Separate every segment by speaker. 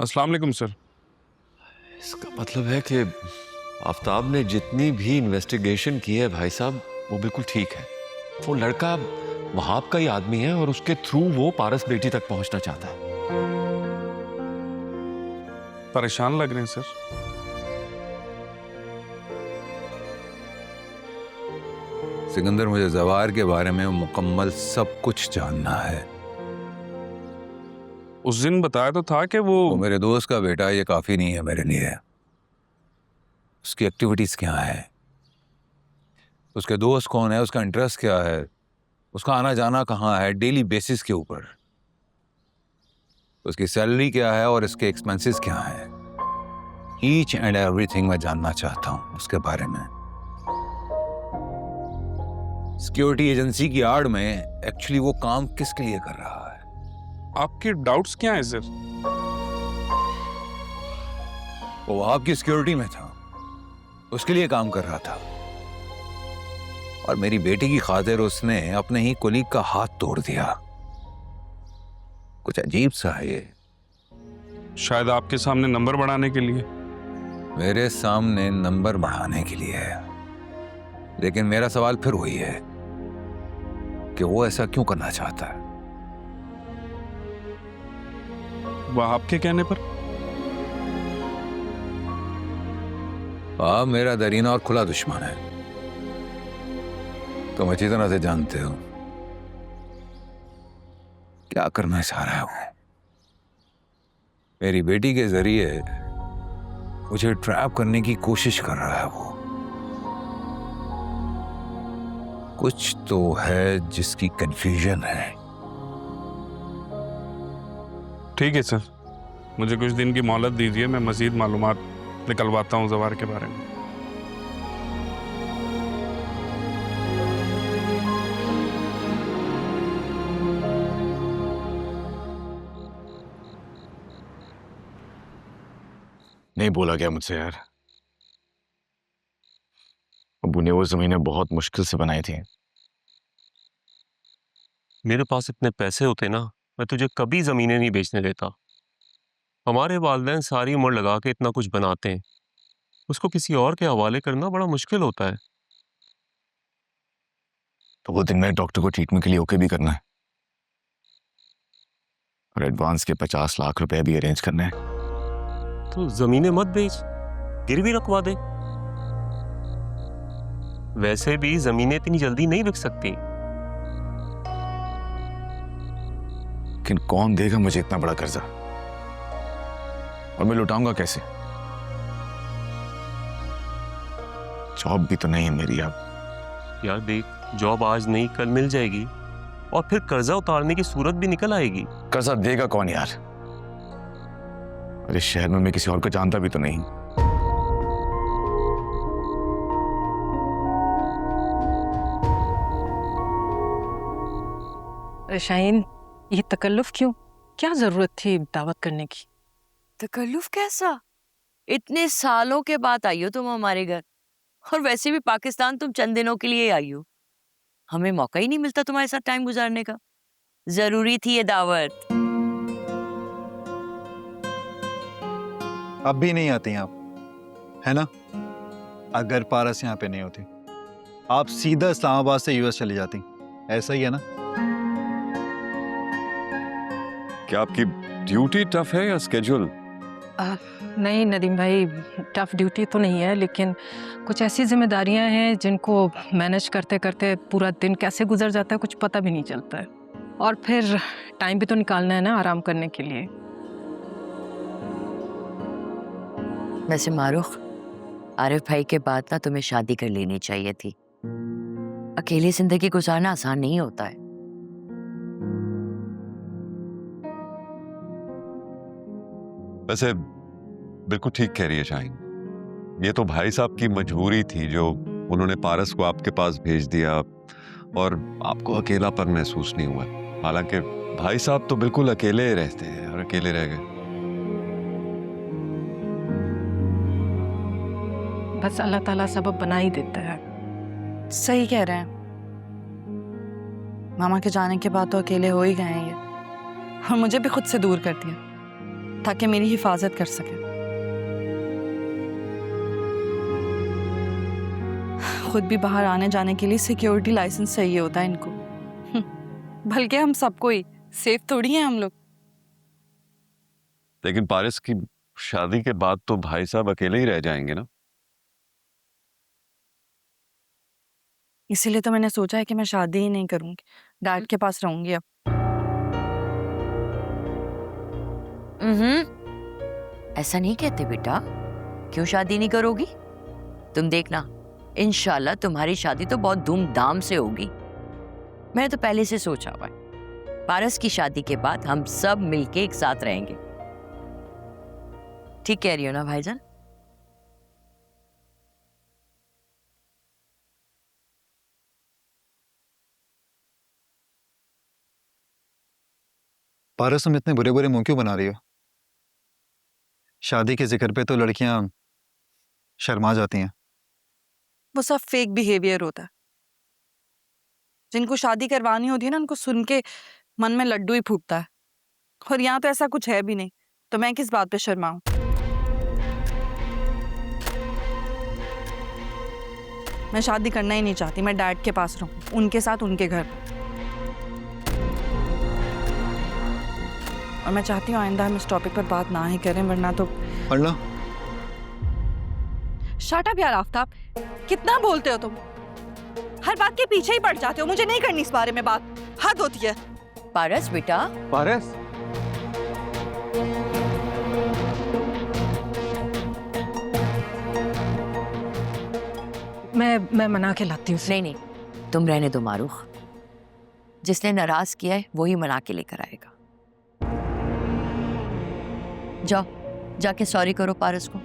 Speaker 1: अस्सलाम वालेकुम सर।
Speaker 2: इसका मतलब है कि आफताब ने जितनी भी इन्वेस्टिगेशन की है भाई साहब, वो बिल्कुल ठीक है। वो लड़का वहाब का ही आदमी है और उसके थ्रू वो पारस बेटी तक पहुंचना चाहता है।
Speaker 1: परेशान लग रहे हैं सर।
Speaker 3: सिकंदर, मुझे जवार के बारे में मुकम्मल सब कुछ जानना है।
Speaker 1: उस दिन बताया तो था कि
Speaker 3: वो
Speaker 1: वो
Speaker 3: मेरे दोस्त का बेटा, ये काफी नहीं है मेरे लिए। उसकी एक्टिविटीज क्या है, उसके दोस्त कौन है, उसका इंटरेस्ट क्या है, उसका आना जाना कहाँ है डेली बेसिस के ऊपर, उसकी सैलरी क्या है और इसके एक्सपेंसेस क्या है। ईच एंड एवरीथिंग मैं जानना चाहता हूँ उसके बारे में। सिक्योरिटी एजेंसी की आड़ में एक्चुअली वो काम किसके लिए कर रहा है?
Speaker 1: आपके डाउट्स क्या हैं सर?
Speaker 3: वो वहाब की सिक्योरिटी में था, उसके लिए काम कर रहा था, और मेरी बेटी की खातिर उसने अपने ही कुलीग का हाथ तोड़ दिया। कुछ अजीब सा है ये।
Speaker 1: शायद आपके सामने नंबर बढ़ाने के लिए।
Speaker 3: मेरे सामने नंबर बढ़ाने के लिए है, लेकिन मेरा सवाल फिर वही है कि वो ऐसा क्यों करना चाहता है?
Speaker 1: वह आपके कहने पर?
Speaker 3: आप मेरा दरीना और खुला दुश्मन है, तुम अच्छी तरह से जानते हो क्या करना चाह रहा है वो। मेरी बेटी के जरिए मुझे ट्रैप करने की कोशिश कर रहा है वो। कुछ तो है जिसकी कंफ्यूजन है।
Speaker 1: ठीक है सर, मुझे कुछ दिन की मोहलत दीजिए, मैं मजीद मालूमात निकलवाता हूँ जवार के बारे में।
Speaker 4: नहीं बोला गया मुझसे यार। अबू ने वो जमीनें बहुत मुश्किल से बनाई थी।
Speaker 5: मेरे पास इतने पैसे होते ना, मैं तुझे कभी जमीनें नहीं बेचने देता। हमारे वालिदैन सारी उम्र लगा के इतना कुछ बनाते हैं, उसको किसी और के हवाले करना बड़ा मुश्किल होता है।
Speaker 4: तो वो दिन में डॉक्टर को ट्रीटमेंट के लिए ओके भी करना है और एडवांस के 50 लाख रुपए भी अरेंज करने हैं।
Speaker 5: तो जमीनें मत बेच, गिरवी रखवा दे। वैसे भी जमीनें इतनी जल्दी नहीं बिक सकती।
Speaker 4: लेकिन कौन देगा मुझे इतना बड़ा कर्जा, और मैं लुटाऊंगा कैसे? जॉब भी तो नहीं है मेरी अब।
Speaker 5: यार देख, जॉब आज नहीं कल मिल जाएगी और फिर कर्जा उतारने की सूरत भी निकल आएगी।
Speaker 4: कर्जा देगा कौन यार? और इस शहर में मैं किसी और को जानता भी तो नहीं।
Speaker 6: अरे शाहीन, ये तकल्लुफ क्यों? क्या जरूरत थी दावत करने की?
Speaker 7: तकल्लुफ कैसा? इतने सालों के बाद आई हो तुम हमारे घर, और वैसे भी पाकिस्तान तुम चंद दिनों के लिए आई हो। हमें मौका ही नहीं मिलता तुम्हारे साथ टाइम गुजारने का। जरूरी थी ये दावत।
Speaker 8: अब भी नहीं आती आप, है ना? अगर पारस यहाँ पे नहीं होती, आप सीधा इस्लामाबाद से यूएस चली जाती। ऐसा ही है ना?
Speaker 2: क्या आपकी ड्यूटी टफ है या स्केड्यूल?
Speaker 6: नहीं नदीम भाई, टफ ड्यूटी तो नहीं है, लेकिन कुछ ऐसी जिम्मेदारियां हैं जिनको मैनेज करते करते पूरा दिन कैसे गुजर जाता है कुछ पता भी नहीं चलता है। और फिर टाइम भी तो निकालना है ना आराम करने के लिए।
Speaker 7: वैसे मारूख, आरिफ भाई के बाद ना तुम्हें शादी कर लेनी चाहिए थी। अकेली जिंदगी गुजारना आसान नहीं होता है।
Speaker 2: वैसे बिल्कुल ठीक कह रही है शाहीन। ये तो भाई साहब की मजबूरी थी जो उन्होंने पारस को आपके पास भेज दिया और आपको अकेलापन महसूस नहीं हुआ। हालांकि भाई साहब तो बिल्कुल अकेले रहते हैं और अकेले रह गए।
Speaker 6: बस अल्लाह ताला सबब बना ही देता है।
Speaker 9: सही कह रहे हैं। मामा के जाने के बाद तो अकेले हो ही गए हैं ये, और मुझे भी खुद से दूर कर दिया। ताकि मेरी हिफाजत कर सके। खुद भी बाहर आने जाने के लिए सिक्योरिटी लाइसेंस चाहिए होता है इनको। बल्कि हम सबको ही, सेफ थोड़ी हैं हम लोग।
Speaker 2: लेकिन पारस की शादी के बाद तो भाई साहब अकेले ही रह जाएंगे ना।
Speaker 9: इसीलिए तो मैंने सोचा है कि मैं शादी ही नहीं करूंगी, डैड के पास रहूंगी अब।
Speaker 7: ऐसा नहीं कहते बेटा, क्यों शादी नहीं करोगी? तुम देखना, इंशाल्लाह तुम्हारी शादी तो बहुत धूमधाम से होगी। मैंने तो पहले से सोचा हुआ है, पारस की शादी के बाद हम सब मिलके एक साथ रहेंगे। ठीक कह रही हो ना भाईजान?
Speaker 8: पारस, तुम इतने बुरे बुरे मुंह क्यों बना रही हो? शादी के जिक्र पे तो लड़कियां शर्मा जाती हैं।
Speaker 9: वो सब फेक बिहेवियर होता है। जिनको शादी करवानी होती है ना, उनको सुन के मन में लड्डू ही फूटता है। और यहाँ तो ऐसा कुछ है भी नहीं, तो मैं किस बात पे शर्माऊं? मैं शादी करना ही नहीं चाहती, मैं डैड के पास रहूं, उनके साथ उनके घर। और मैं चाहती हूँ आइंदा हम इस टॉपिक पर बात ना ही करें, वरना तो।
Speaker 8: वरना
Speaker 9: शट अप यार आफ्ताब, कितना बोलते हो तुम? हर बात के पीछे ही पड़ जाते हो। मुझे नहीं करनी इस बारे में बात, हद होती है।
Speaker 7: पारस बेटा,
Speaker 3: पारस,
Speaker 6: मैं मना के लाती हूँ उसे।
Speaker 7: नहीं नहीं, तुम रहने दो मारूख। जिसने नाराज किया है वो ही मना के लेकर आएगा। जाओ, जाके सॉरी करो पारस को।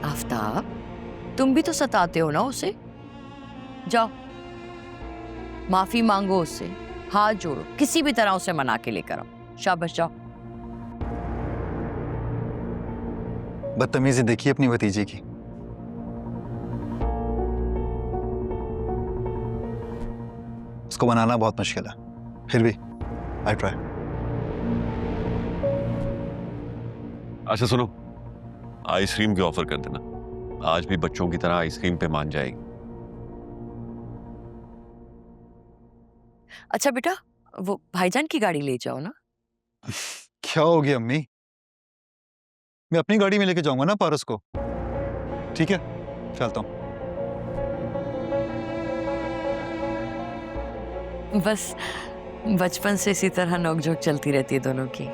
Speaker 7: आफ्ताब, तुम भी तो सताते हो ना उसे। जाओ, माफी मांगो उससे, हाथ जोड़ो, किसी भी तरह उसे मना के लेकर आओ। शाबाश, जाओ।
Speaker 8: बदतमीजी देखिए अपनी भतीजी की। उसको बनाना बहुत मुश्किल है, फिर भी आई ट्राई।
Speaker 2: अच्छा सुनो, आइसक्रीम की ऑफर कर देना। आज भी बच्चों की तरह आइसक्रीम पे मान जाएगी।
Speaker 7: अच्छा बेटा, वो भाईजान की गाड़ी ले जाओ ना।
Speaker 8: क्या हो गया अम्मी? मैं अपनी गाड़ी में लेके जाऊंगा ना पारस को। ठीक है, चलता हूँ।
Speaker 7: बस बचपन से इसी तरह नोकझोंक चलती रहती है दोनों की।